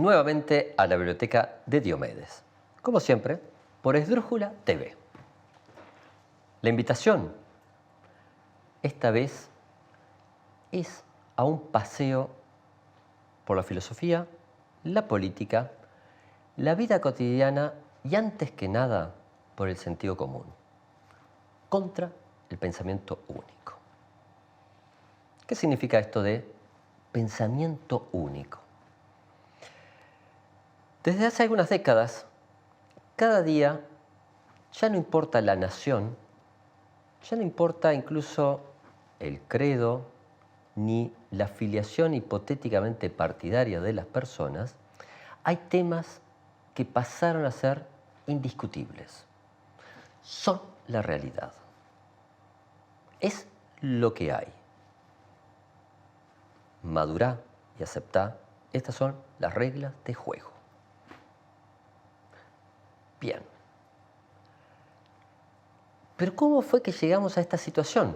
nuevamente a la biblioteca de Diomedes, como siempre, por Esdrújula TV. La invitación, esta vez, es a un paseo por la filosofía, la política, la vida cotidiana y, antes que nada, por el sentido común, contra el pensamiento único. ¿Qué significa esto de pensamiento único? Desde hace algunas décadas, cada día ya no importa la nación, ya no importa incluso el credo ni la afiliación hipotéticamente partidaria de las personas, hay temas que pasaron a ser indiscutibles. Son la realidad. Es lo que hay. Madurá y aceptá, estas son las reglas de juego. Bien. Pero ¿cómo fue que llegamos a esta situación?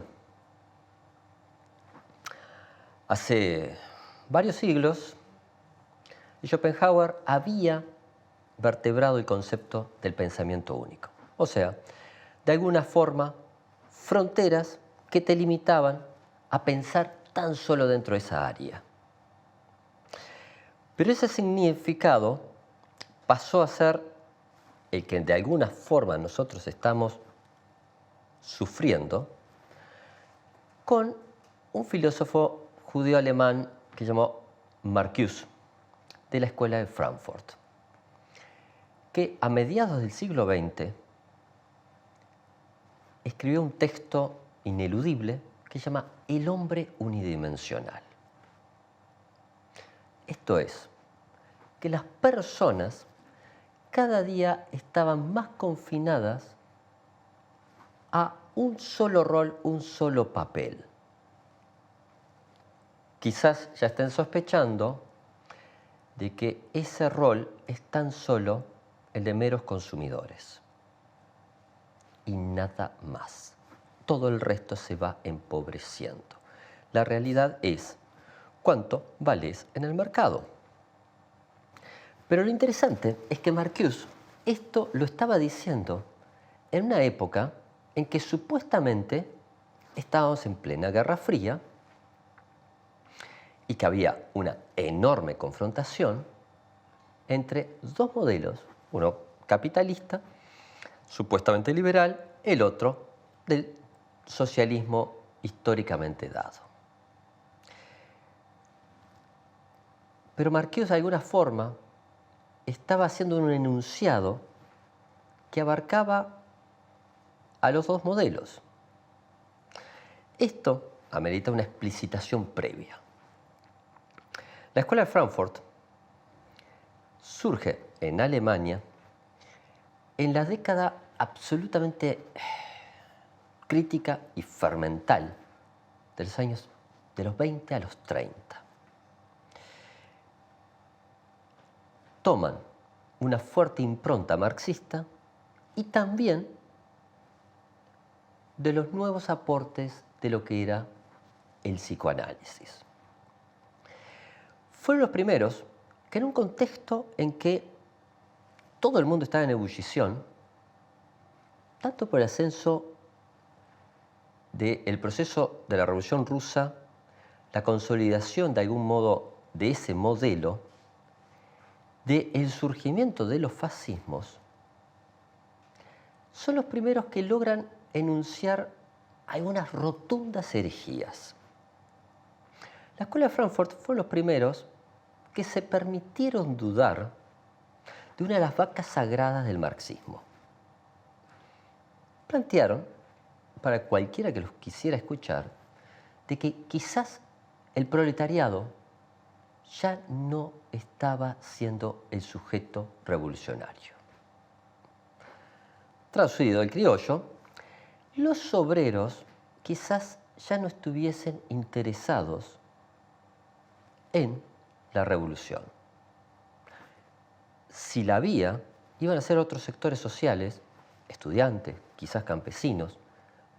Hace varios siglos, Schopenhauer había vertebrado el concepto del pensamiento único. O sea, de alguna forma, fronteras que te limitaban a pensar tan solo dentro de esa área. Pero ese significado pasó a ser el que de alguna forma nosotros estamos sufriendo con un filósofo judío-alemán que llamó Marcuse, de la Escuela de Frankfurt, que a mediados del siglo XX escribió un texto ineludible que se llama El hombre unidimensional. Esto es, que las personas cada día estaban más confinadas a un solo rol, un solo papel. Quizás ya estén sospechando de que ese rol es tan solo el de meros consumidores y nada más. Todo el resto se va empobreciendo. La realidad es cuánto vales en el mercado. Pero lo interesante es que Marcuse esto lo estaba diciendo en una época en que supuestamente estábamos en plena Guerra Fría y que había una enorme confrontación entre dos modelos, uno capitalista, supuestamente liberal, el otro del socialismo históricamente dado. Pero Marcuse, de alguna forma, estaba haciendo un enunciado que abarcaba a los dos modelos. Esto amerita una explicitación previa. La Escuela de Frankfurt surge en Alemania en la década absolutamente crítica y fermental de los años de los 20 a los 30. Toman una fuerte impronta marxista y también de los nuevos aportes de lo que era el psicoanálisis. Fueron los primeros que, en un contexto en que todo el mundo estaba en ebullición, tanto por el ascenso del proceso de la Revolución Rusa, la consolidación de algún modo de ese modelo, del surgimiento de los fascismos, son los primeros que logran enunciar algunas rotundas herejías. La Escuela de Frankfurt fue los primeros que se permitieron dudar de una de las vacas sagradas del marxismo. Plantearon, para cualquiera que los quisiera escuchar, de que quizás el proletariado ya no estaba siendo el sujeto revolucionario. Traducido al criollo, los obreros quizás ya no estuviesen interesados en la revolución. Si la había, iban a ser otros sectores sociales, estudiantes, quizás campesinos,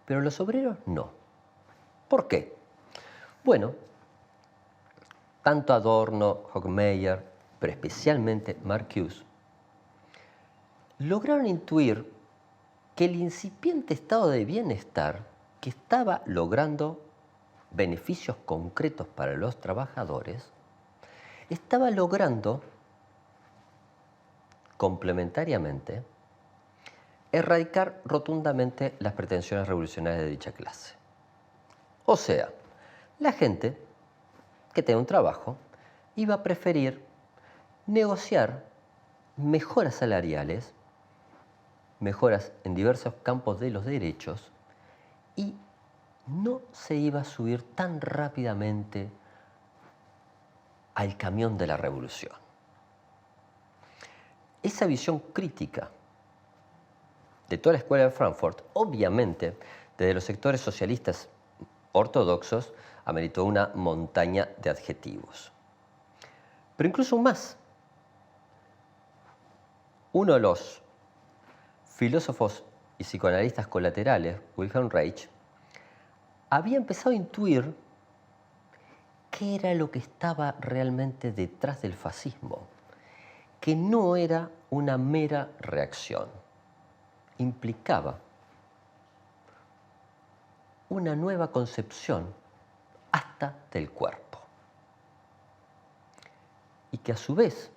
pero los obreros no. ¿Por qué? Bueno, tanto Adorno, Hockmeyer, pero especialmente Marcuse, lograron intuir que el incipiente estado de bienestar que estaba logrando beneficios concretos para los trabajadores, estaba logrando complementariamente erradicar rotundamente las pretensiones revolucionarias de dicha clase. O sea, la gente que tenga un trabajo iba a preferir negociar mejoras salariales, mejoras en diversos campos de los derechos, y no se iba a subir tan rápidamente al camión de la revolución. Esa visión crítica de toda la escuela de Frankfurt, obviamente, desde los sectores socialistas ortodoxos, ameritó una montaña de adjetivos. Pero incluso más, uno de los filósofos y psicoanalistas colaterales, Wilhelm Reich, había empezado a intuir qué era lo que estaba realmente detrás del fascismo, que no era una mera reacción, implicaba una nueva concepción hasta del cuerpo. Y que a su vez,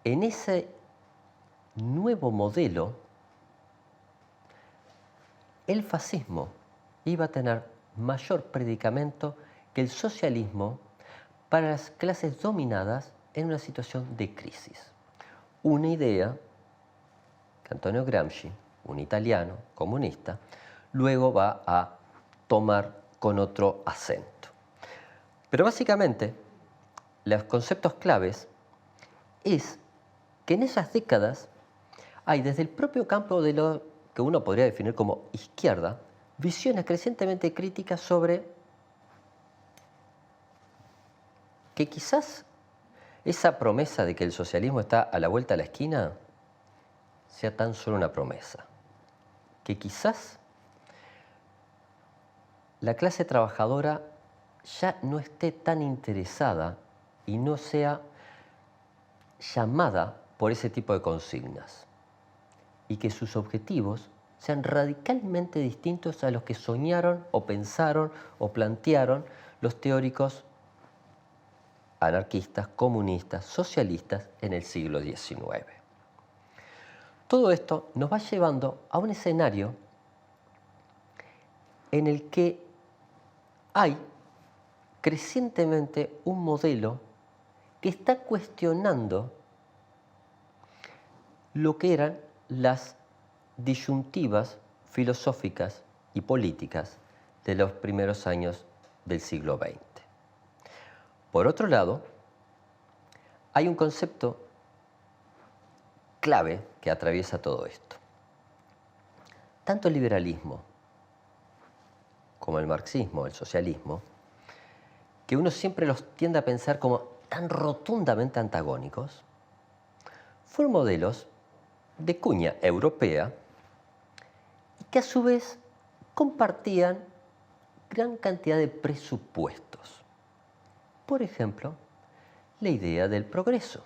en ese nuevo modelo, el fascismo iba a tener mayor predicamento que el socialismo para las clases dominadas en una situación de crisis. Una idea que Antonio Gramsci, un italiano comunista, luego va a tomar con otro acento. Pero básicamente, los conceptos claves es que en esas décadas hay desde el propio campo de lo que uno podría definir como izquierda, visiones crecientemente críticas sobre que quizás esa promesa de que el socialismo está a la vuelta de la esquina sea tan solo una promesa. Que quizás la clase trabajadora ya no esté tan interesada y no sea llamada por ese tipo de consignas. Y que sus objetivos sean radicalmente distintos a los que soñaron o pensaron o plantearon los teóricos anarquistas, comunistas, socialistas en el siglo XIX. Todo esto nos va llevando a un escenario en el que hay crecientemente un modelo que está cuestionando lo que eran las disyuntivas filosóficas y políticas de los primeros años del siglo XX. Por otro lado, hay un concepto clave que atraviesa todo esto. Tanto el liberalismo como el marxismo, el socialismo, que uno siempre los tiende a pensar como tan rotundamente antagónicos, fueron modelos de cuña europea y que a su vez compartían gran cantidad de presupuestos. Por ejemplo, la idea del progreso.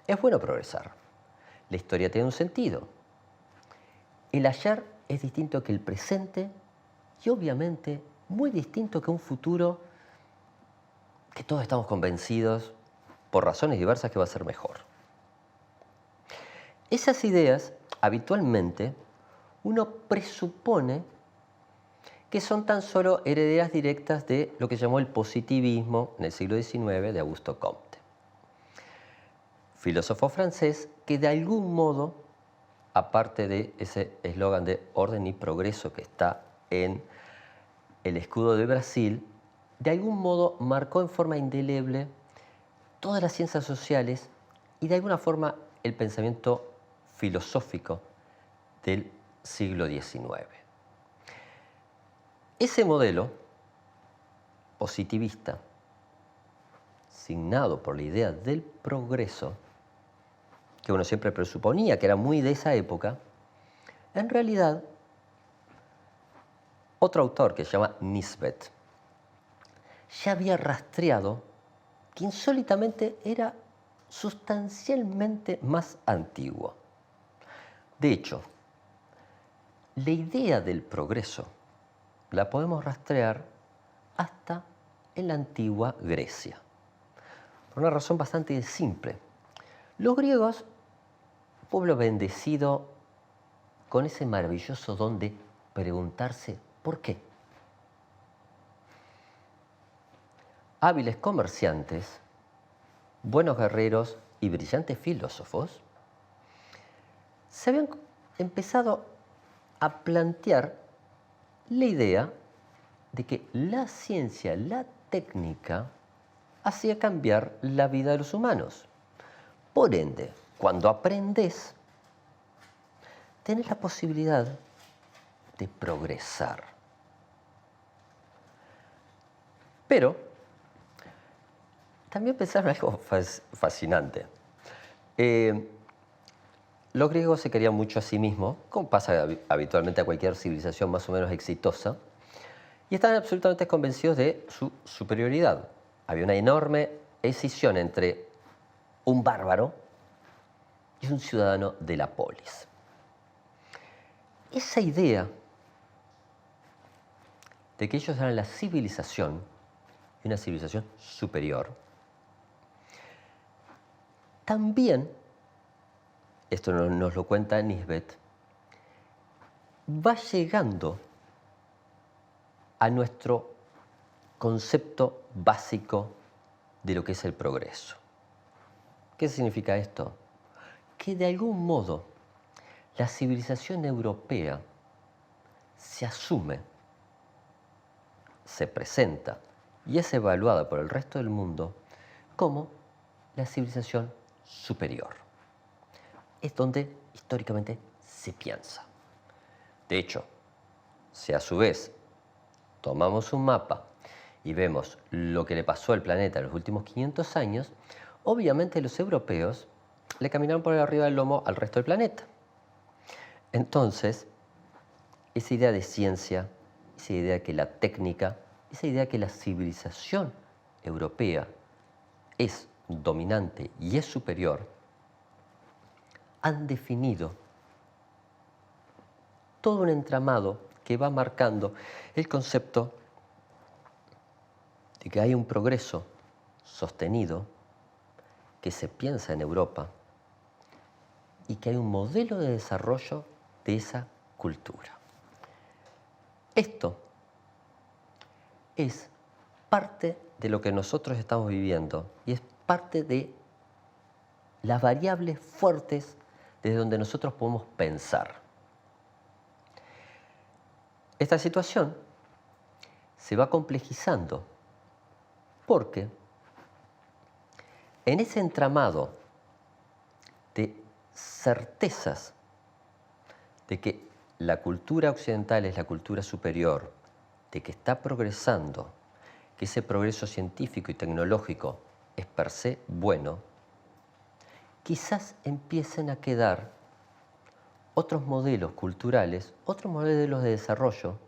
Es bueno progresar. La historia tiene un sentido. El ayer es distinto que el presente y obviamente muy distinto que un futuro que todos estamos convencidos, por razones diversas, que va a ser mejor. Esas ideas, habitualmente, uno presupone que son tan solo herederas directas de lo que llamó el positivismo en el siglo XIX de Auguste Comte, filósofo francés que de algún modo, aparte de ese eslogan de orden y progreso que está en el escudo de Brasil, de algún modo marcó en forma indeleble todas las ciencias sociales y de alguna forma el pensamiento filosófico del siglo XIX. Ese modelo positivista, signado por la idea del progreso, que uno siempre presuponía que era muy de esa época, en realidad, otro autor que se llama Nisbet ya había rastreado que insólitamente era sustancialmente más antiguo. De hecho, la idea del progreso la podemos rastrear hasta en la antigua Grecia, por una razón bastante simple. Los griegos, pueblo bendecido con ese maravilloso don de preguntarse ¿por qué? Hábiles comerciantes, buenos guerreros y brillantes filósofos, se habían empezado a plantear la idea de que la ciencia, la técnica, hacía cambiar la vida de los humanos. Por ende, cuando aprendes, tenés la posibilidad de progresar. Pero también pensaron algo fascinante. Los griegos se querían mucho a sí mismos, como pasa habitualmente a cualquier civilización más o menos exitosa, y estaban absolutamente convencidos de su superioridad. Había una enorme escisión entre un bárbaro y un ciudadano de la polis. Esa idea de que ellos eran la civilización, y una civilización superior, también, esto nos lo cuenta Nisbet, va llegando a nuestro concepto básico de lo que es el progreso. ¿Qué significa esto? Que de algún modo la civilización europea se asume, se presenta y es evaluada por el resto del mundo como la civilización superior. Es donde históricamente se piensa. De hecho, si a su vez tomamos un mapa y vemos lo que le pasó al planeta en los últimos 500 años, obviamente los europeos le caminaron por arriba del lomo al resto del planeta. Entonces, esa idea de ciencia, esa idea de que la técnica, esa idea de que la civilización europea es dominante y es superior, han definido todo un entramado que va marcando el concepto de que hay un progreso sostenido que se piensa en Europa y que hay un modelo de desarrollo de esa cultura. Esto es parte de lo que nosotros estamos viviendo y es parte de las variables fuertes desde donde nosotros podemos pensar. Esta situación se va complejizando porque en ese entramado de certezas de que la cultura occidental es la cultura superior, de que está progresando, que ese progreso científico y tecnológico es per se bueno, quizás empiecen a quedar otros modelos culturales, otros modelos de desarrollo,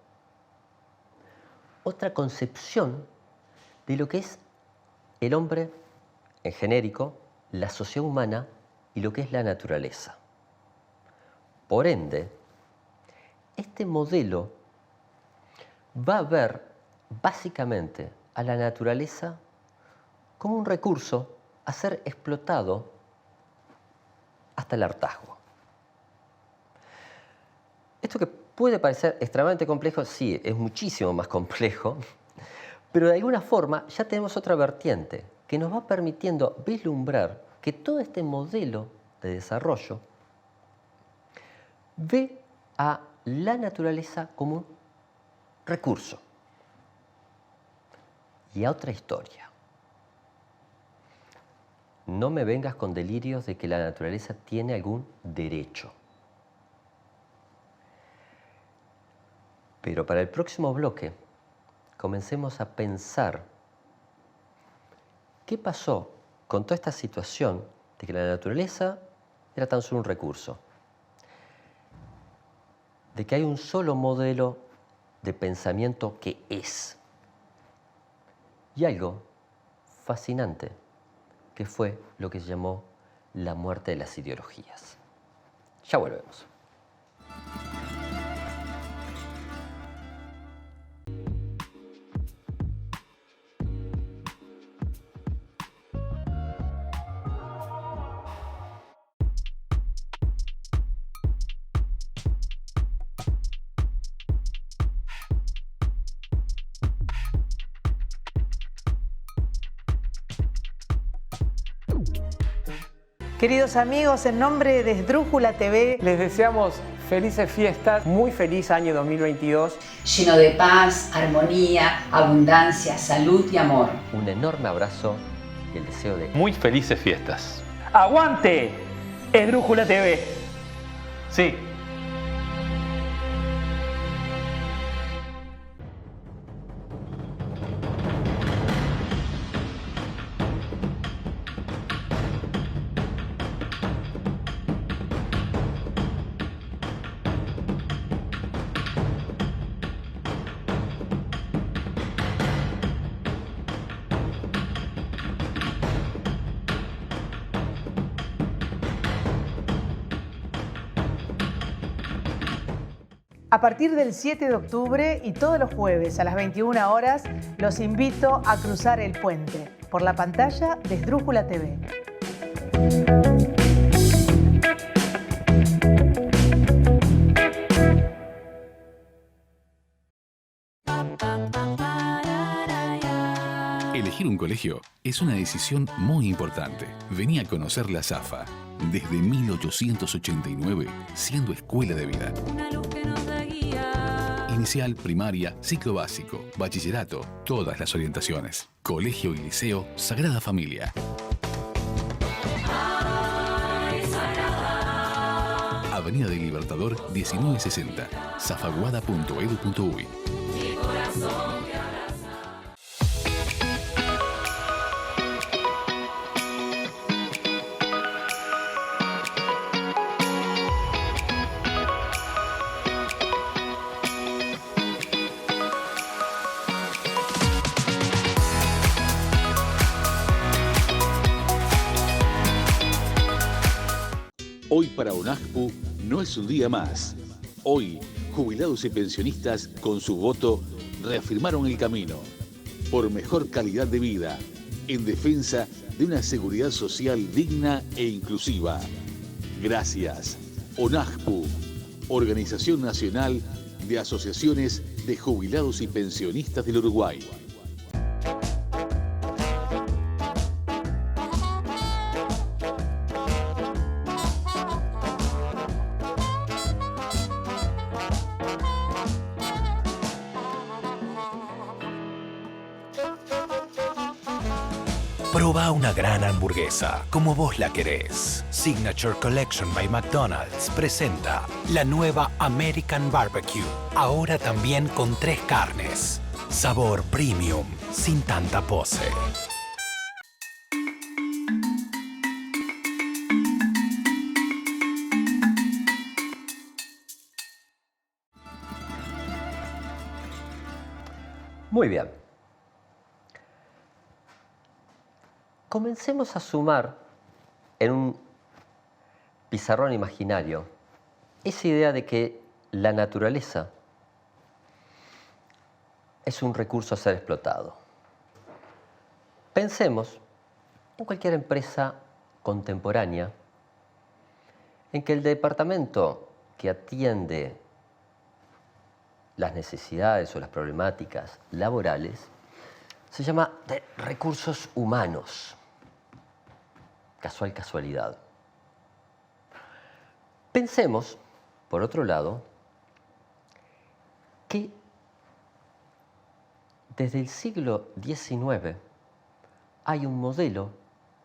otra concepción de lo que es el hombre en genérico, la sociedad humana y lo que es la naturaleza. Por ende, este modelo va a ver básicamente a la naturaleza como un recurso a ser explotado hasta el hartazgo. Esto que puede parecer extremadamente complejo, sí, es muchísimo más complejo, pero de alguna forma ya tenemos otra vertiente que nos va permitiendo vislumbrar que todo este modelo de desarrollo ve a la naturaleza como un recurso y a otra historia. No me vengas con delirios de que la naturaleza tiene algún derecho. Pero para el próximo bloque, comencemos a pensar qué pasó con toda esta situación de que la naturaleza era tan solo un recurso, de que hay un solo modelo de pensamiento que es, y algo fascinante, que fue lo que se llamó la muerte de las ideologías. Ya volvemos. Queridos amigos, en nombre de Esdrújula TV, les deseamos felices fiestas, muy feliz año 2022. Lleno de paz, armonía, abundancia, salud y amor. Un enorme abrazo y el deseo de muy felices fiestas. ¡Aguante! Esdrújula TV. Sí. a partir del 7 de octubre y todos los jueves a las 21 horas, los invito a cruzar el puente por la pantalla de Esdrújula TV. Elegir un colegio es una decisión muy importante. Vení a conocer la SAFA desde 1889, siendo escuela de vida. Inicial, primaria, ciclo básico, bachillerato, todas las orientaciones. Colegio y liceo Sagrada Familia. Avenida del Libertador 1960, zafaguada.edu.uy. Hoy para UNAJPU no es un día más. Hoy, jubilados y pensionistas con su voto reafirmaron el camino por mejor calidad de vida en defensa de una seguridad social digna e inclusiva. Gracias. UNAJPU, Organización Nacional de Asociaciones de Jubilados y Pensionistas del Uruguay. Proba una gran hamburguesa, como vos la querés. Signature Collection by McDonald's presenta la nueva American Barbecue. Ahora también con 3 carnes. Sabor premium, sin tanta pose. Muy bien. Comencemos a sumar en un pizarrón imaginario esa idea de que la naturaleza es un recurso a ser explotado. Pensemos en cualquier empresa contemporánea en que el departamento que atiende las necesidades o las problemáticas laborales se llama de recursos humanos. Casualidad. Pensemos, por otro lado, que desde el siglo XIX hay un modelo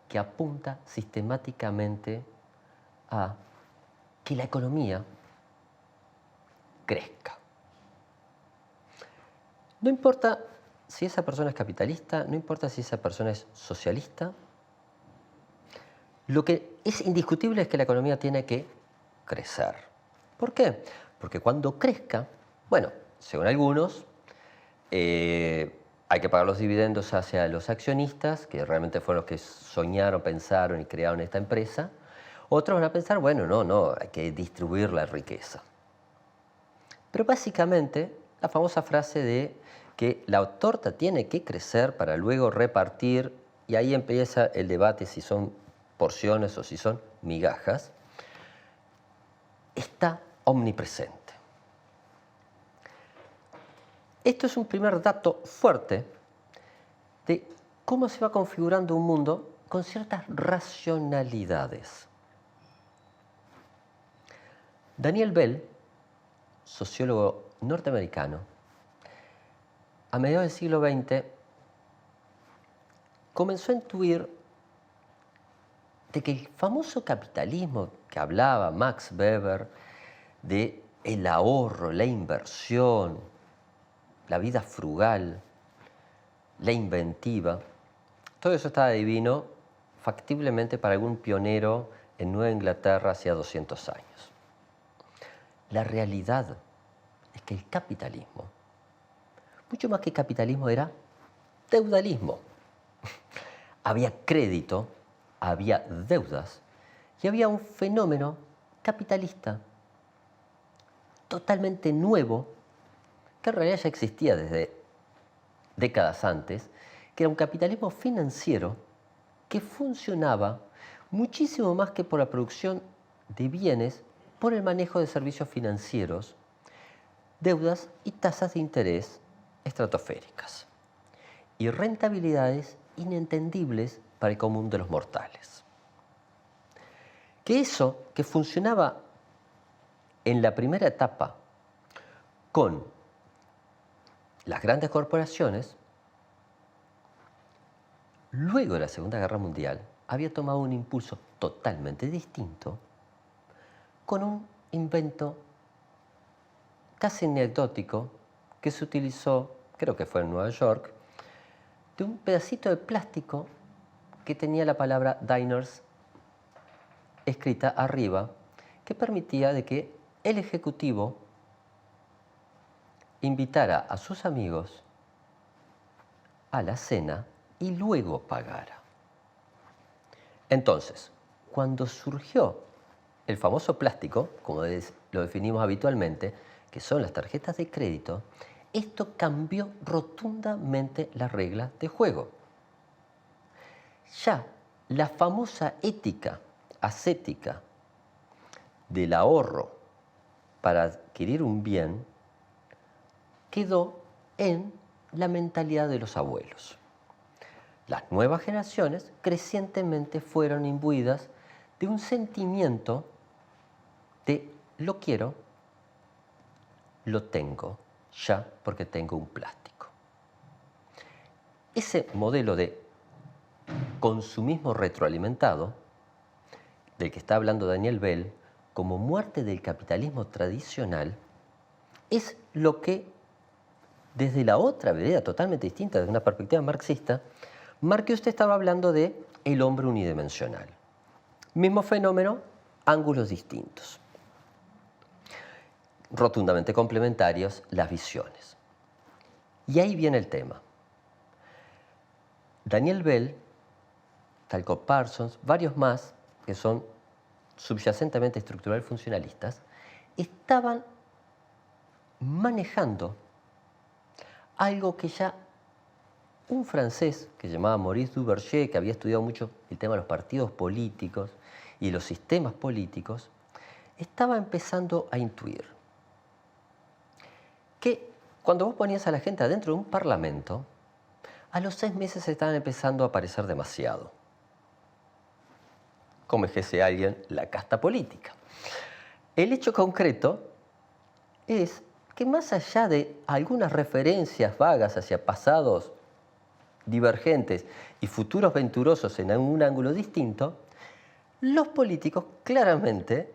que apunta sistemáticamente a que la economía crezca. No importa si esa persona es capitalista, no importa si esa persona es socialista, lo que es indiscutible es que la economía tiene que crecer. ¿Por qué? Porque cuando crezca, bueno, según algunos, hay que pagar los dividendos hacia los accionistas, que realmente fueron los que soñaron, pensaron y crearon esta empresa. Otros van a pensar, bueno, no, hay que distribuir la riqueza. Pero básicamente, la famosa frase de que la torta tiene que crecer para luego repartir, y ahí empieza el debate si son porciones o si son migajas, está omnipresente. Esto es un primer dato fuerte de cómo se va configurando un mundo con ciertas racionalidades. Daniel Bell, sociólogo norteamericano, a mediados del siglo XX comenzó a intuir de que el famoso capitalismo que hablaba Max Weber de el ahorro, la inversión, la vida frugal, la inventiva, todo eso estaba divino factiblemente para algún pionero en Nueva Inglaterra hacía 200 años. La realidad es que el capitalismo, mucho más que capitalismo, era feudalismo. Había crédito, había deudas y había un fenómeno capitalista totalmente nuevo que en realidad ya existía desde décadas antes, que era un capitalismo financiero que funcionaba muchísimo más que por la producción de bienes, por el manejo de servicios financieros, deudas y tasas de interés estratosféricas y rentabilidades inentendibles para el común de los mortales. Que eso que funcionaba en la primera etapa con las grandes corporaciones, luego de la Segunda Guerra Mundial, había tomado un impulso totalmente distinto con un invento casi anecdótico que se utilizó, creo que fue en Nueva York, de un pedacito de plástico que tenía la palabra diners escrita arriba, que permitía de que el ejecutivo invitara a sus amigos a la cena y luego pagara. Entonces, cuando surgió el famoso plástico, como lo definimos habitualmente, que son las tarjetas de crédito, esto cambió rotundamente las reglas de juego. Ya la famosa ética ascética del ahorro para adquirir un bien quedó en la mentalidad de los abuelos. Las nuevas generaciones crecientemente fueron imbuidas de un sentimiento de lo quiero, lo tengo ya porque tengo un plástico. Ese modelo de consumismo retroalimentado, del que está hablando Daniel Bell, como muerte del capitalismo tradicional, es lo que desde la otra vereda totalmente distinta, desde una perspectiva marxista, Marcuse estaba hablando de el hombre unidimensional. Mismo fenómeno, ángulos distintos. Rotundamente complementarios las visiones. Y ahí viene el tema. Daniel Bell, Talcott Parsons, varios más, que son subyacentemente estructural funcionalistas, estaban manejando algo que ya un francés que se llamaba Maurice Duverger, que había estudiado mucho el tema de los partidos políticos y los sistemas políticos, estaba empezando a intuir que cuando vos ponías a la gente adentro de un parlamento, a los 6 meses estaban empezando a aparecer demasiado. Como dijese alguien, la casta política. El hecho concreto es que más allá de algunas referencias vagas hacia pasados divergentes y futuros venturosos en un ángulo distinto, los políticos claramente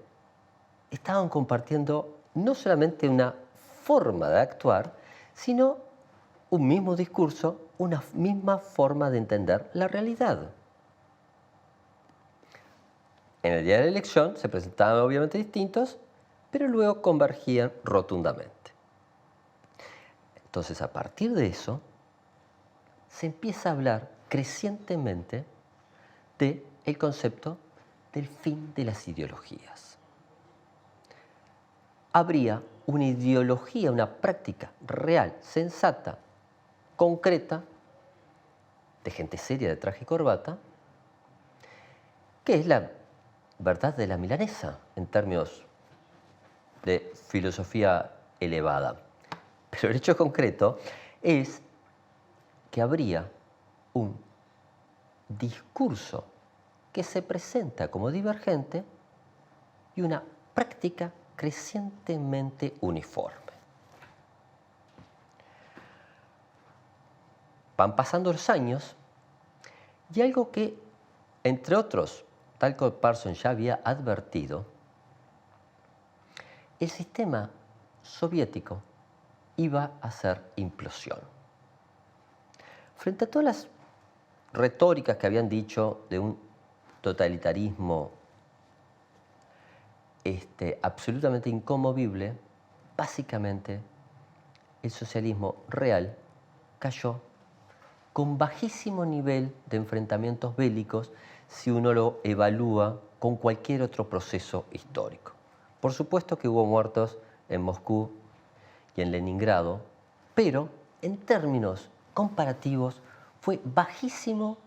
estaban compartiendo no solamente una forma de actuar, sino un mismo discurso, una misma forma de entender la realidad. En el día de la elección se presentaban obviamente distintos, pero luego convergían rotundamente. Entonces, a partir de eso, se empieza a hablar crecientemente del concepto del fin de las ideologías. Habría una ideología, una práctica real, sensata, concreta, de gente seria de traje y corbata, que es la verdad de la milanesa en términos de filosofía elevada. Pero el hecho concreto es que habría un discurso que se presenta como divergente y una práctica crecientemente uniforme. Van pasando los años y algo que, entre otros, tal como Parsons ya había advertido, el sistema soviético iba a hacer implosión. Frente a todas las retóricas que habían dicho de un totalitarismo absolutamente inconmovible, básicamente el socialismo real cayó con bajísimo nivel de enfrentamientos bélicos si uno lo evalúa con cualquier otro proceso histórico. Por supuesto que hubo muertos en Moscú y en Leningrado, pero en términos comparativos fue bajísimo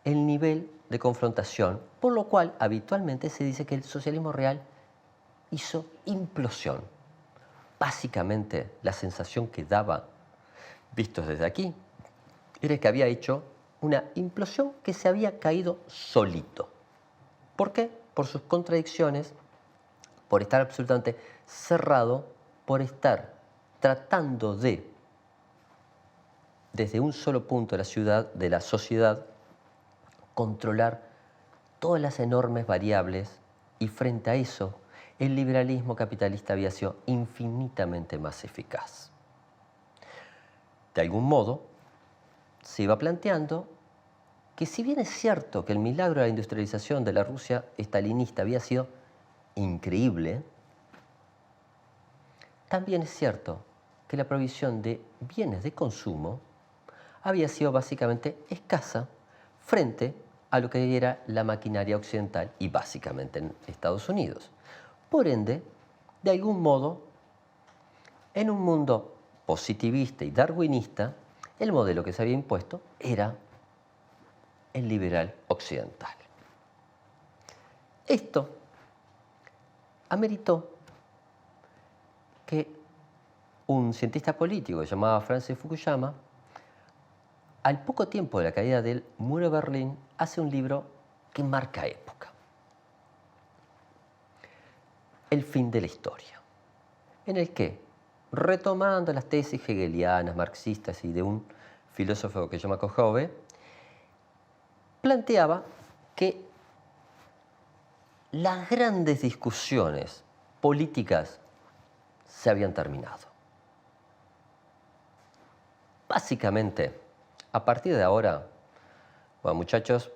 el nivel de confrontación, por lo cual habitualmente se dice que el socialismo real hizo implosión. Básicamente la sensación que daba, vistos desde aquí, era que había hecho una implosión que se había caído solito. ¿Por qué? Por sus contradicciones, por estar absolutamente cerrado, por estar tratando de, desde un solo punto de la ciudad, de la sociedad, controlar todas las enormes variables, y frente a eso, el liberalismo capitalista había sido infinitamente más eficaz. De algún modo, se iba planteando que si bien es cierto que el milagro de la industrialización de la Rusia estalinista había sido increíble, también es cierto que la provisión de bienes de consumo había sido básicamente escasa frente a lo que era la maquinaria occidental y básicamente en Estados Unidos. Por ende, de algún modo, en un mundo positivista y darwinista, el modelo que se había impuesto era el liberal occidental. Esto ameritó que un cientista político llamado Francis Fukuyama, al poco tiempo de la caída del muro de Berlín, hace un libro que marca época. El fin de la historia, en el que, retomando las tesis hegelianas, marxistas y de un filósofo que se llama Kohlhoff, planteaba que las grandes discusiones políticas se habían terminado. Básicamente, a partir de ahora, bueno, muchachos,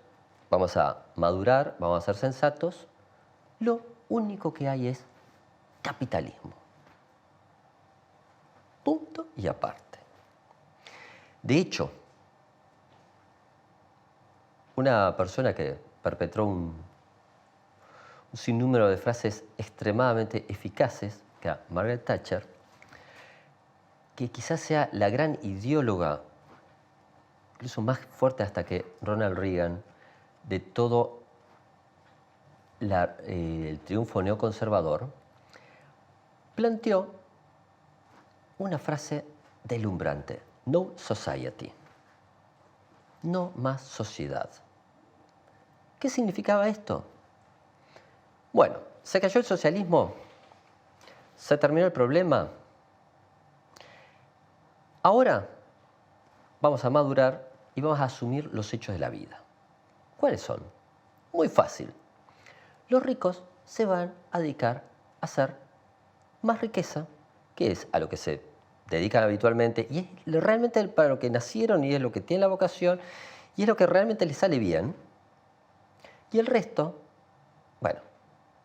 vamos a madurar, vamos a ser sensatos. Lo único que hay es capitalismo. Punto y aparte. De hecho, una persona que perpetró un sinnúmero de frases extremadamente eficaces, que era Margaret Thatcher, que quizás sea la gran ideóloga, incluso más fuerte hasta que Ronald Reagan, de todo el triunfo neoconservador, planteó una frase deslumbrante: no society, no más sociedad. ¿Qué significaba esto? Bueno, se cayó el socialismo, se terminó el problema. Ahora vamos a madurar y vamos a asumir los hechos de la vida. ¿Cuáles son? Muy fácil. Los ricos se van a dedicar a hacer más riqueza, que es a lo que se dedican habitualmente, y es realmente para lo que nacieron y es lo que tienen la vocación y es lo que realmente les sale bien. Y el resto, bueno,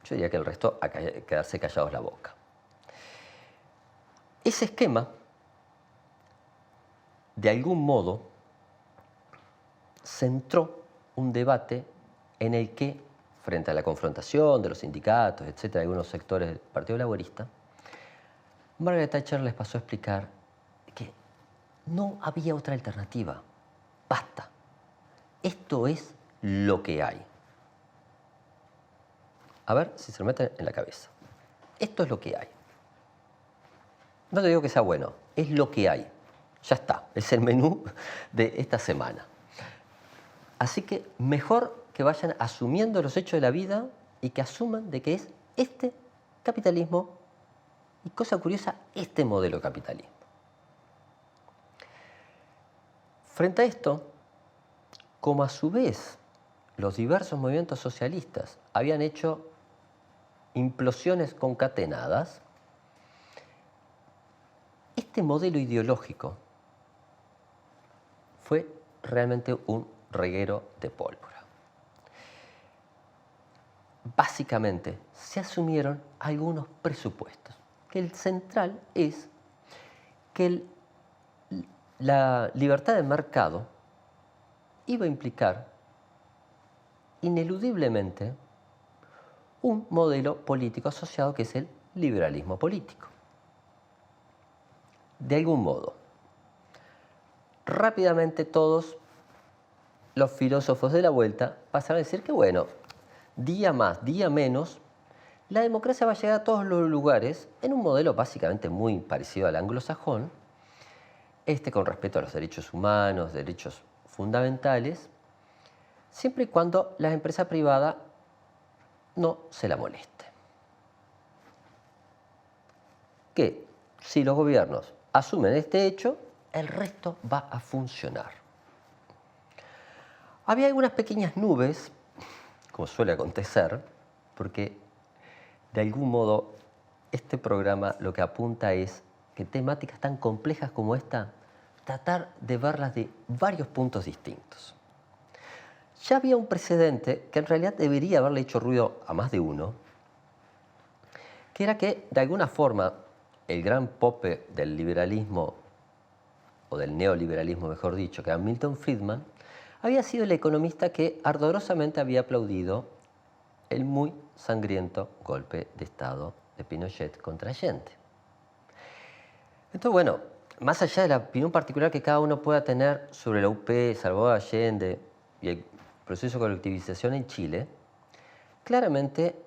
yo diría que el resto a quedarse callados la boca. Ese esquema, de algún modo, centró un debate en el que, frente a la confrontación de los sindicatos, etcétera, de algunos sectores del Partido Laborista, Margaret Thatcher les pasó a explicar que no había otra alternativa. Basta. Esto es lo que hay. A ver si se lo meten en la cabeza. Esto es lo que hay. No te digo que sea bueno, es lo que hay. Ya está, es el menú de esta semana. Así que mejor que vayan asumiendo los hechos de la vida y que asuman de que es este capitalismo y, cosa curiosa, este modelo de capitalismo. Frente a esto, como a su vez los diversos movimientos socialistas habían hecho implosiones concatenadas, este modelo ideológico fue realmente un reguero de pólvora. Básicamente se asumieron algunos presupuestos, que el central es que la libertad de mercado iba a implicar ineludiblemente un modelo político asociado que es el liberalismo político. De algún modo, rápidamente todos los filósofos de la vuelta pasaron a decir que, bueno, día más, día menos, la democracia va a llegar a todos los lugares en un modelo básicamente muy parecido al anglosajón, con respeto a los derechos humanos, derechos fundamentales, siempre y cuando la empresa privada no se la moleste. Que si los gobiernos asumen este hecho, el resto va a funcionar. Había algunas pequeñas nubes, como suele acontecer, porque de algún modo este programa lo que apunta es que temáticas tan complejas como esta, tratar de verlas de varios puntos distintos. Ya había un precedente que en realidad debería haberle hecho ruido a más de uno, que era que, de alguna forma, el gran pope del liberalismo, o del neoliberalismo mejor dicho, que era Milton Friedman, había sido el economista que ardorosamente había aplaudido el muy sangriento golpe de Estado de Pinochet contra Allende. Entonces, bueno, más allá de la opinión particular que cada uno pueda tener sobre la UP, Salvador Allende y el proceso de colectivización en Chile, claramente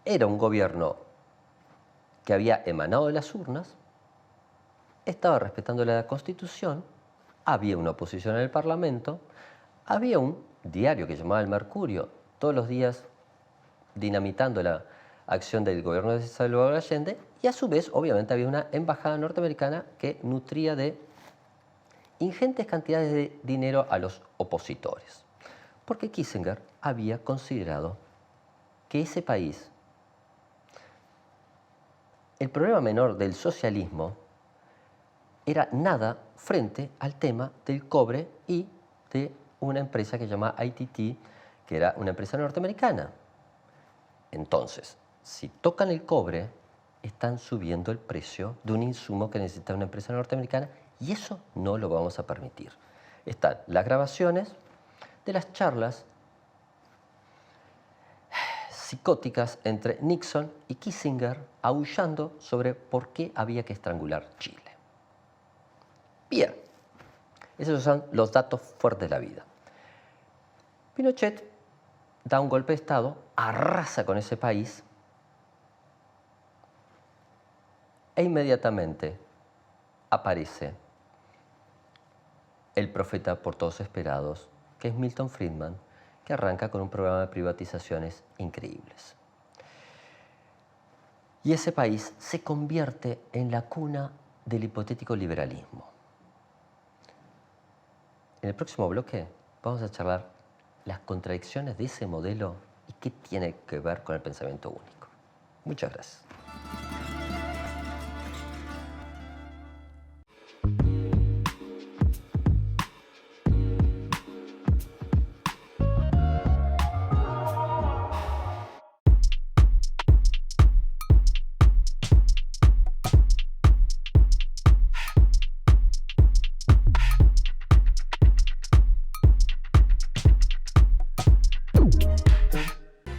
era un gobierno que había emanado de las urnas, estaba respetando la Constitución, había una oposición en el Parlamento, había un diario que llamaba El Mercurio, todos los días dinamitando la acción del gobierno de Salvador Allende, y a su vez, obviamente, había una embajada norteamericana que nutría de ingentes cantidades de dinero a los opositores, porque Kissinger había considerado que ese país, el problema menor del socialismo, era nada frente al tema del cobre y de una empresa que se llama ITT, que era una empresa norteamericana. Entonces, si tocan el cobre, están subiendo el precio de un insumo que necesita una empresa norteamericana, y eso no lo vamos a permitir. Están las grabaciones de las charlas psicóticas entre Nixon y Kissinger aullando sobre por qué había que estrangular Chile. Bien, esos son los datos fuertes de la vida. Pinochet da un golpe de Estado, arrasa con ese país e inmediatamente aparece el profeta por todos esperados, que es Milton Friedman, que arranca con un programa de privatizaciones increíbles. Y ese país se convierte en la cuna del hipotético liberalismo. En el próximo bloque vamos a charlar las contradicciones de ese modelo y qué tiene que ver con el pensamiento único. Muchas gracias.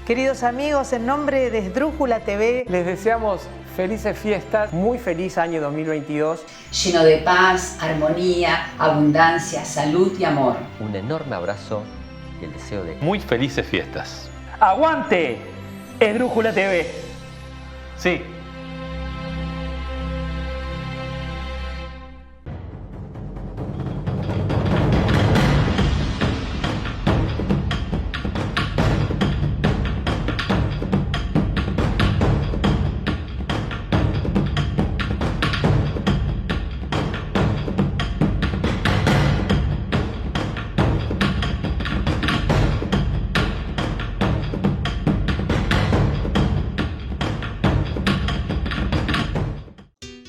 Queridos amigos, en nombre de Esdrújula TV, Les deseamos felices fiestas, muy feliz año 2022. lleno de paz, armonía, abundancia, salud y amor. Un enorme abrazo y el deseo de Muy felices fiestas. ¡Aguante! Esdrújula TV. Sí.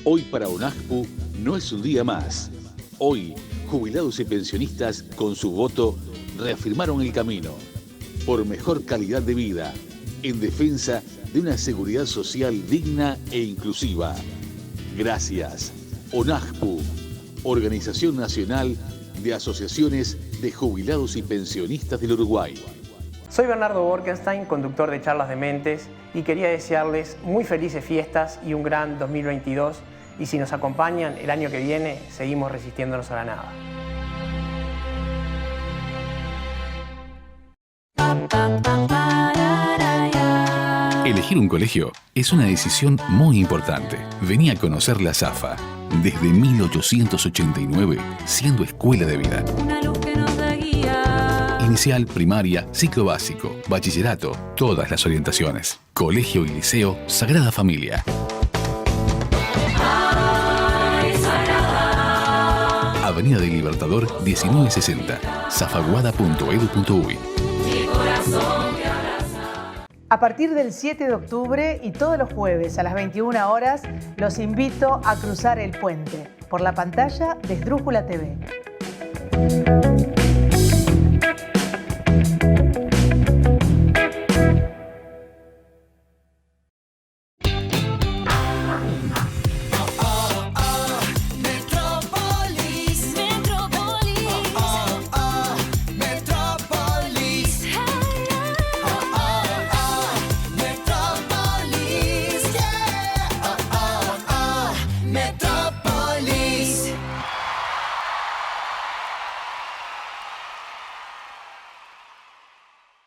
Hoy para UNASPU no es un día más. Hoy, jubilados y pensionistas con su voto reafirmaron el camino por mejor calidad de vida en defensa de una seguridad social digna e inclusiva. Gracias. UNASPU, Organización Nacional de Asociaciones de Jubilados y Pensionistas del Uruguay. Soy Bernardo Borkenstein, conductor de Charlas de Mentes, y quería desearles muy felices fiestas y un gran 2022. Y si nos acompañan el año que viene, seguimos resistiéndonos a la nada. Elegir un colegio es una decisión muy importante. Vení a conocer la SAFA desde 1889, siendo escuela de vida. Una luz que nos da guía. Inicial, primaria, ciclo básico, bachillerato, todas las orientaciones. Colegio y liceo Sagrada Familia. Avenida del Libertador 1960, zafaguada.edu.uy. a partir del 7 de octubre y todos los jueves a las 21 horas, los invito a cruzar el puente por la pantalla de Esdrújula TV.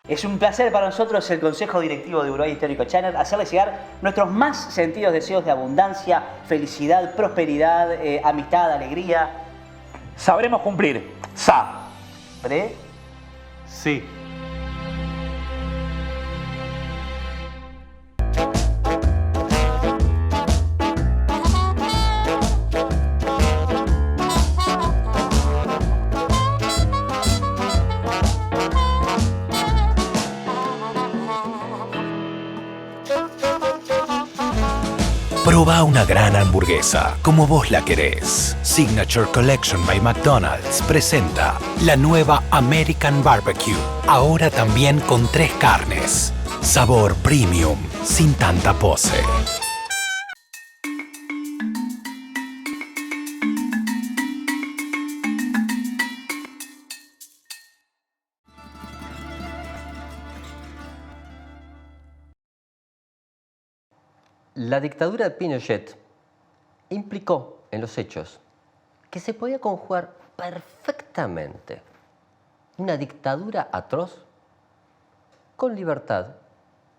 Es un placer para nosotros, el Consejo Directivo de Uruguay Histórico Channel, hacerles llegar nuestros más sentidos deseos de abundancia, felicidad, prosperidad, amistad, alegría. Sabremos cumplir. ¿Sabré? Sí. Proba una gran hamburguesa, como vos la querés. Signature Collection by McDonald's presenta la nueva American Barbecue. Ahora también con 3 carnes. Sabor premium, sin tanta pose. La dictadura de Pinochet implicó en los hechos que se podía conjugar perfectamente una dictadura atroz con libertad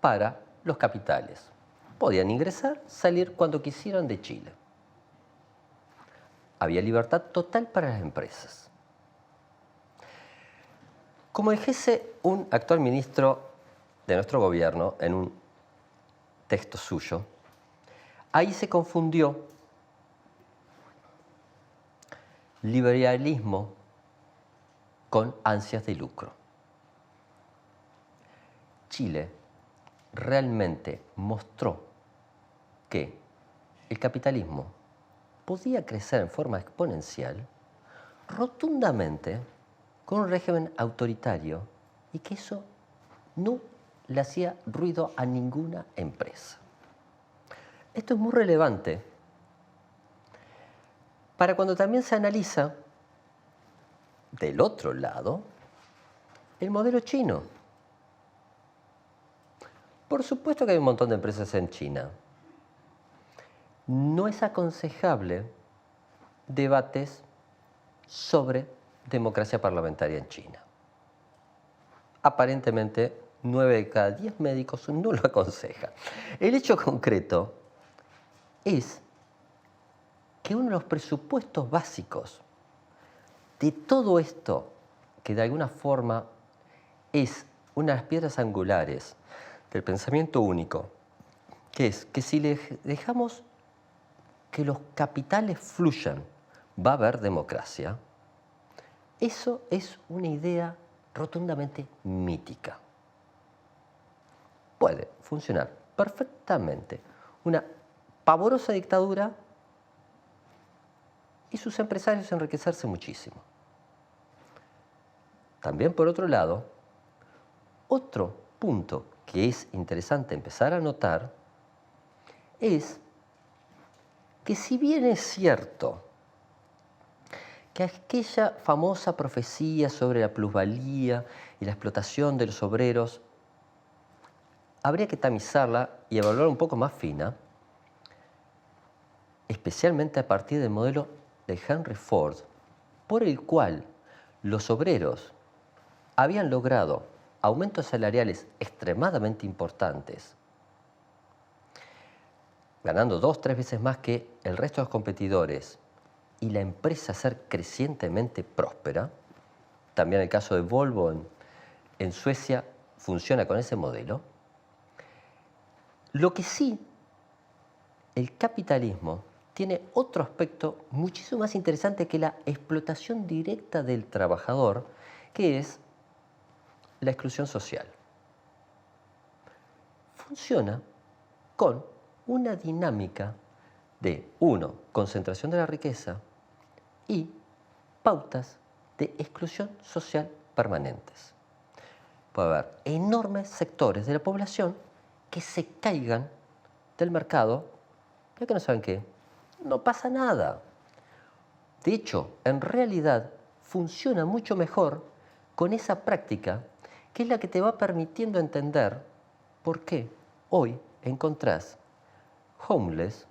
para los capitales. Podían ingresar, salir cuando quisieran de Chile. Había libertad total para las empresas. Como dijese un actual ministro de nuestro gobierno en un texto suyo, ahí se confundió liberalismo con ansias de lucro. Chile realmente mostró que el capitalismo podía crecer en forma exponencial rotundamente con un régimen autoritario y que eso no le hacía ruido a ninguna empresa. Esto es muy relevante para cuando también se analiza del otro lado el modelo chino. Por supuesto que hay un montón de empresas en China. No es aconsejable debates sobre democracia parlamentaria en China. Aparentemente, 9 de cada 10 médicos no lo aconsejan. El hecho concreto es que uno de los presupuestos básicos de todo esto, que de alguna forma es una de las piedras angulares del pensamiento único, que es que si le dejamos que los capitales fluyan, va a haber democracia. Eso es una idea rotundamente mítica. Puede funcionar perfectamente una pavorosa dictadura y sus empresarios enriquecerse muchísimo. También, por otro lado, otro punto que es interesante empezar a notar es que si bien es cierto que aquella famosa profecía sobre la plusvalía y la explotación de los obreros habría que tamizarla y evaluar un poco más fina, especialmente a partir del modelo de Henry Ford, por el cual los obreros habían logrado aumentos salariales extremadamente importantes, ganando 2 o 3 veces más que el resto de los competidores, y la empresa ser crecientemente próspera. También el caso de Volvo en Suecia funciona con ese modelo. Lo que sí, el capitalismo tiene otro aspecto muchísimo más interesante que la explotación directa del trabajador, que es la exclusión social. Funciona con una dinámica de, 1, concentración de la riqueza y pautas de exclusión social permanentes. Puede haber enormes sectores de la población que se caigan del mercado, ya que no saben qué, no pasa nada. De hecho, en realidad funciona mucho mejor con esa práctica, que es la que te va permitiendo entender por qué hoy encontrás homeless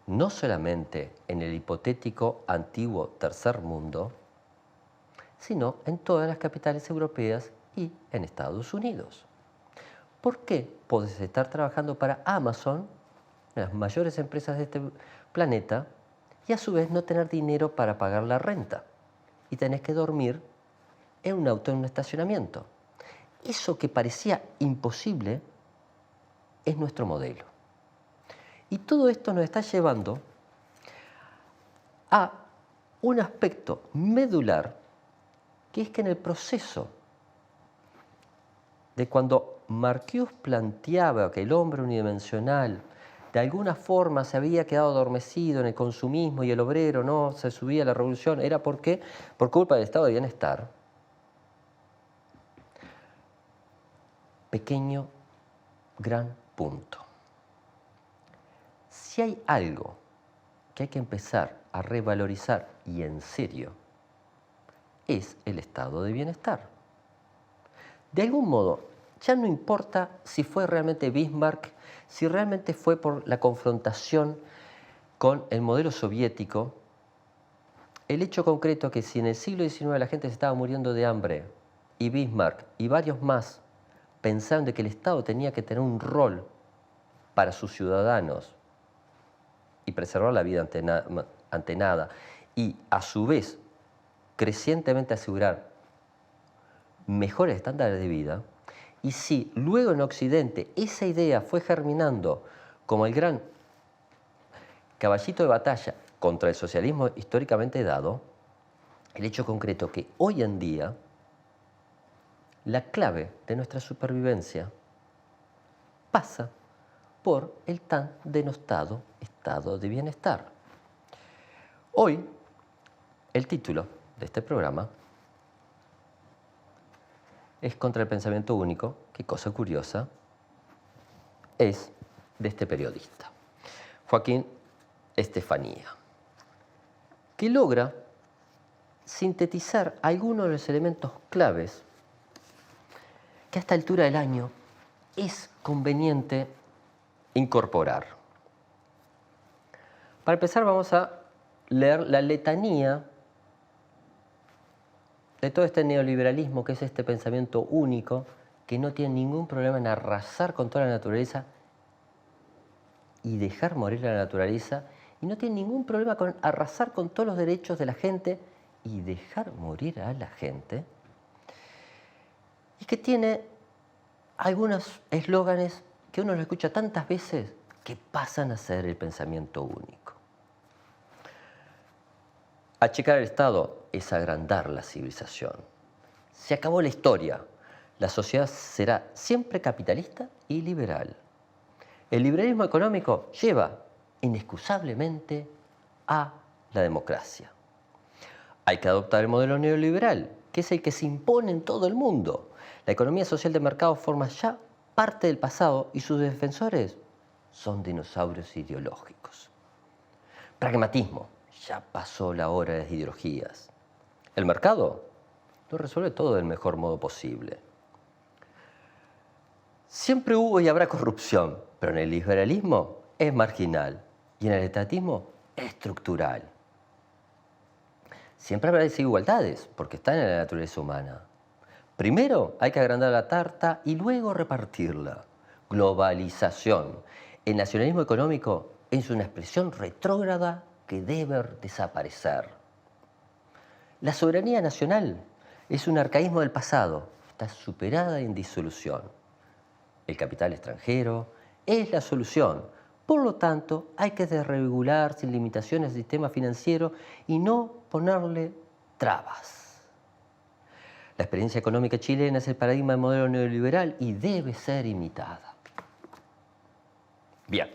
no solamente en el hipotético antiguo tercer mundo, sino en todas las capitales europeas y en Estados Unidos. ¿Por qué podés estar trabajando para Amazon, una de las mayores empresas de este planeta, y a su vez no tener dinero para pagar la renta? Y tenés que dormir en un auto en un estacionamiento. Eso que parecía imposible es nuestro modelo. Y todo esto nos está llevando a un aspecto medular, que es que en el proceso de cuando Marcuse planteaba que el hombre unidimensional de alguna forma se había quedado adormecido en el consumismo y el obrero no se subía a la revolución, era por culpa del estado de bienestar. Pequeño, gran punto. Si hay algo que hay que empezar a revalorizar y en serio, es el estado de bienestar. De algún modo, ya no importa si fue realmente Bismarck, si realmente fue por la confrontación con el modelo soviético, el hecho concreto que si en el siglo XIX la gente se estaba muriendo de hambre y Bismarck y varios más pensaron de que el Estado tenía que tener un rol para sus ciudadanos y preservar la vida ante nada, y a su vez crecientemente asegurar mejores estándares de vida, y si luego en Occidente esa idea fue germinando como el gran caballito de batalla contra el socialismo históricamente dado, el hecho concreto que hoy en día la clave de nuestra supervivencia pasa por el tan denostado estado de bienestar. Hoy, el título de este programa es Contra el pensamiento único, qué cosa curiosa, es de este periodista, Joaquín Estefanía, que logra sintetizar algunos de los elementos claves que a esta altura del año es conveniente incorporar. Para empezar vamos a leer la letanía de todo este neoliberalismo, que es este pensamiento único, que no tiene ningún problema en arrasar con toda la naturaleza y dejar morir la naturaleza, y no tiene ningún problema con arrasar con todos los derechos de la gente y dejar morir a la gente, y que tiene algunos eslóganes que uno lo escucha tantas veces que pasan a ser el pensamiento único. Achicar el Estado es agrandar la civilización. Se acabó la historia. La sociedad será siempre capitalista y liberal. El liberalismo económico lleva inexcusablemente a la democracia. Hay que adoptar el modelo neoliberal, que es el que se impone en todo el mundo. La economía social de mercado forma ya parte del pasado y sus defensores son dinosaurios ideológicos. Pragmatismo. Ya pasó la hora de las ideologías. El mercado lo resuelve todo del mejor modo posible. Siempre hubo y habrá corrupción, pero en el liberalismo es marginal y en el estatismo es estructural. Siempre habrá desigualdades, porque están en la naturaleza humana. Primero hay que agrandar la tarta y luego repartirla. Globalización. El nacionalismo económico es una expresión retrógrada que debe desaparecer. La soberanía nacional es un arcaísmo del pasado, está superada en disolución. El capital extranjero es la solución. Por lo tanto, hay que desregular sin limitaciones el sistema financiero y no ponerle trabas. La experiencia económica chilena es el paradigma del modelo neoliberal y debe ser imitada. Bien,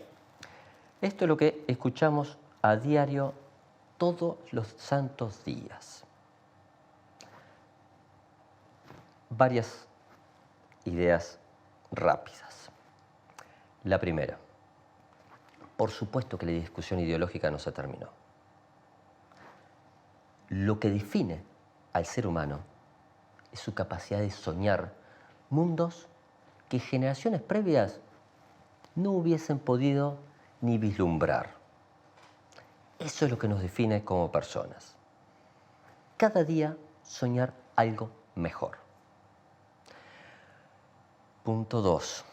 esto es lo que escuchamos a diario todos los santos días. Varias ideas rápidas. La primera, por supuesto que la discusión ideológica no se terminó. Lo que define al ser humano es su capacidad de soñar mundos que generaciones previas no hubiesen podido ni vislumbrar. Eso es lo que nos define como personas. Cada día soñar algo mejor. Punto 2.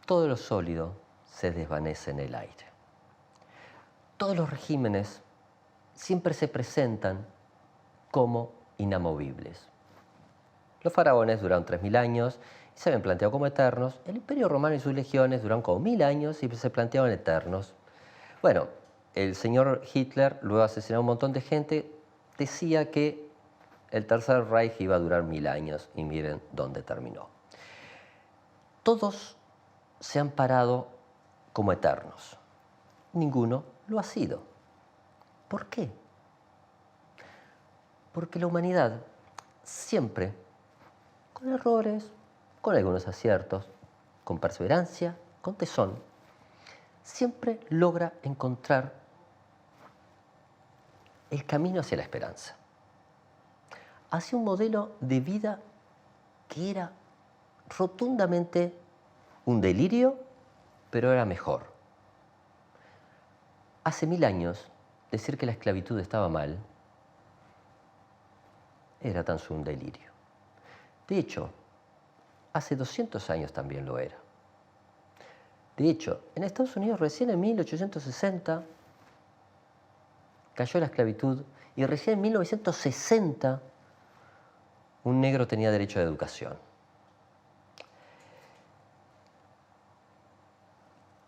Todo lo sólido se desvanece en el aire. Todos los regímenes siempre se presentan como inamovibles. Los faraones duraron 3000 años y se habían planteado como eternos. El Imperio Romano y sus legiones duraron como 1000 años y se planteaban eternos. Bueno, el señor Hitler, luego de asesinar a un montón de gente, decía que el Tercer Reich iba a durar 1000 años y miren dónde terminó. Todos se han parado como eternos. Ninguno lo ha sido. ¿Por qué? Porque la humanidad siempre, con errores, con algunos aciertos, con perseverancia, con tesón, siempre logra encontrar el camino hacia la esperanza, hacia un modelo de vida que era rotundamente un delirio, pero era mejor. Hace 1000 años, decir que la esclavitud estaba mal era tan solo un delirio. De hecho, hace 200 años también lo era. De hecho, en Estados Unidos recién en 1860 cayó la esclavitud y recién en 1960 un negro tenía derecho a la educación.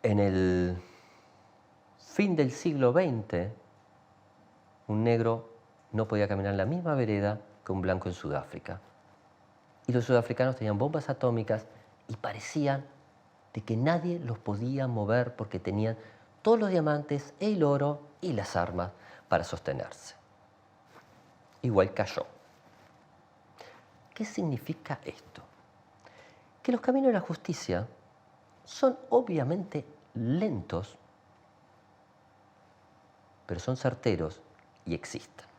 En el fin del siglo XX, un negro no podía caminar en la misma vereda que un blanco en Sudáfrica. Y los sudafricanos tenían bombas atómicas y parecían de que nadie los podía mover porque tenían todos los diamantes, el oro y las armas para sostenerse. Igual cayó. ¿Qué significa esto? Que los caminos de la justicia son obviamente lentos, pero son certeros y existen.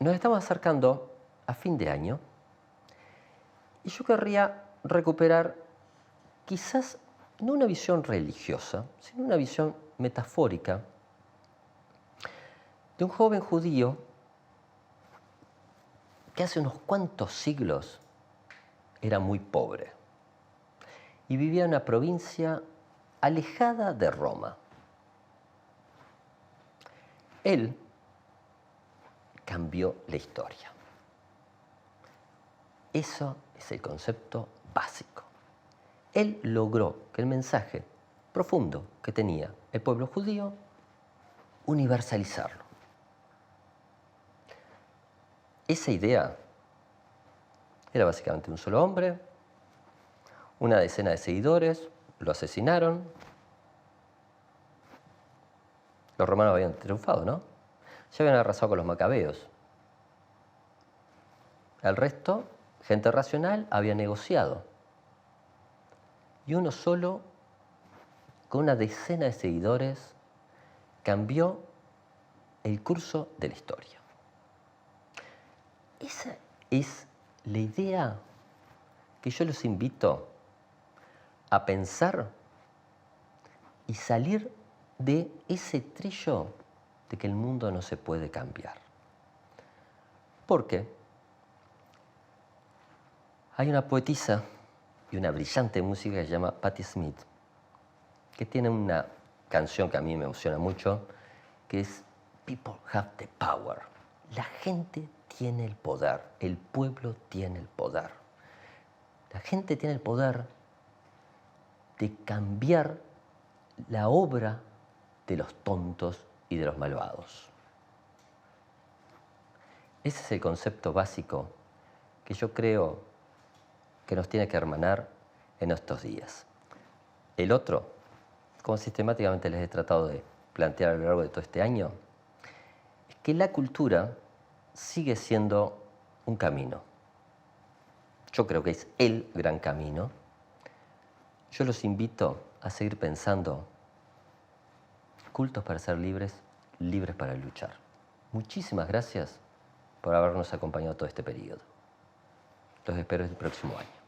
Nos estamos acercando a fin de año Y yo querría recuperar quizás no una visión religiosa, sino una visión metafórica de un joven judío que hace unos cuantos siglos era muy pobre y vivía en una provincia alejada de Roma. Él cambió la historia. Eso es el concepto básico. Él logró que el mensaje profundo que tenía el pueblo judío, universalizarlo. Esa idea era básicamente un solo hombre, una decena de seguidores, lo asesinaron. Los romanos habían triunfado, ¿no? Ya habían arrasado con los macabeos. El resto, gente racional, había negociado. Y uno solo, con una decena de seguidores, cambió el curso de la historia. Esa es la idea que yo los invito a pensar y salir de ese trillo de que el mundo no se puede cambiar. Porque hay una poetisa y una brillante música que se llama Patti Smith, que tiene una canción que a mí me emociona mucho, que es People have the power. La gente tiene el poder, el pueblo tiene el poder. La gente tiene el poder de cambiar la obra de los tontos y de los malvados. Ese es el concepto básico que yo creo que nos tiene que hermanar en estos días. El otro, como sistemáticamente les he tratado de plantear a lo largo de todo este año, es que la cultura sigue siendo un camino. Yo creo que es el gran camino. Yo los invito a seguir pensando cultos para ser libres, libres para luchar. Muchísimas gracias por habernos acompañado todo este periodo. Los espero el próximo año.